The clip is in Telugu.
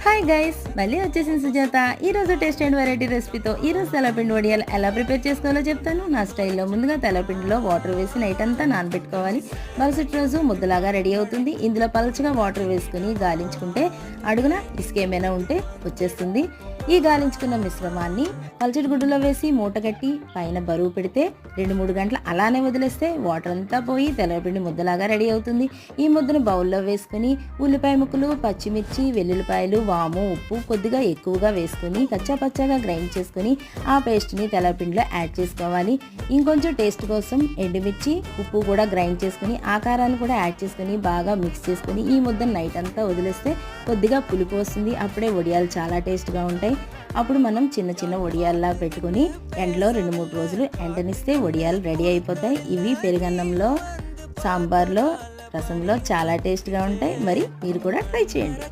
హాయ్ గైస్, మళ్ళీ వచ్చేసింది సుజాత. ఈరోజు టేస్ట్ అండ్ వెరైటీ రెసిపీతో ఈరోజు తెల్లపిండి వడియాలు ఎలా ప్రిపేర్ చేసుకోవాలో చెప్తాను నా స్టైల్లో. ముందుగా తెల్లపిండిలో వాటర్ వేసి నైట్ అంతా నానబెట్టుకోవాలి. మరుసటి రోజు ముద్దలాగా రెడీ అవుతుంది. ఇందులో పలుచగా వాటర్ వేసుకుని గాలించుకుంటే అడుగున ఇసుక ఏమైనా ఉంటే వచ్చేస్తుంది. ఈ గాలించుకున్న మిశ్రమాన్ని పల్చడి గుడ్డులో వేసి మూట కట్టి పైన బరువు పెడితే 2-3 గంటలు అలానే వదిలేస్తే వాటర్ అంతా పోయి తెల్లపిండి ముద్దలాగా రెడీ అవుతుంది. ఈ ముద్దను బౌల్లో వేసుకుని ఉల్లిపాయ ముక్కలు, పచ్చిమిర్చి, వెల్లుల్లిపాయలు, వాము, ఉప్పు కొద్దిగా ఎక్కువగా వేసుకుని కచ్చాపచ్చాగా గ్రైండ్ చేసుకుని ఆ పేస్ట్ని తెల్లపిండిలో యాడ్ చేసుకోవాలి. ఇంకొంచెం టేస్ట్ కోసం ఎండుమిర్చి, ఉప్పు కూడా గ్రైండ్ చేసుకుని ఆ కారాన్ని కూడా యాడ్ చేసుకుని బాగా మిక్స్ చేసుకుని ఈ ముద్దను నైట్ అంతా వదిలేస్తే కొద్దిగా పులుపు వస్తుంది. అప్పుడే వడియాలు చాలా టేస్ట్గా ఉంటాయి. అప్పుడు మనం చిన్న చిన్న వడియాల్లా పెట్టుకుని ఎండలో 2-3 రోజులు ఎండనిస్తే వడియాలు రెడీ అయిపోతాయి. ఇవి పెరుగన్నంలో, సాంబార్లో, రసంలో చాలా టేస్ట్గా ఉంటాయి. మరి మీరు కూడా ట్రై చేయండి.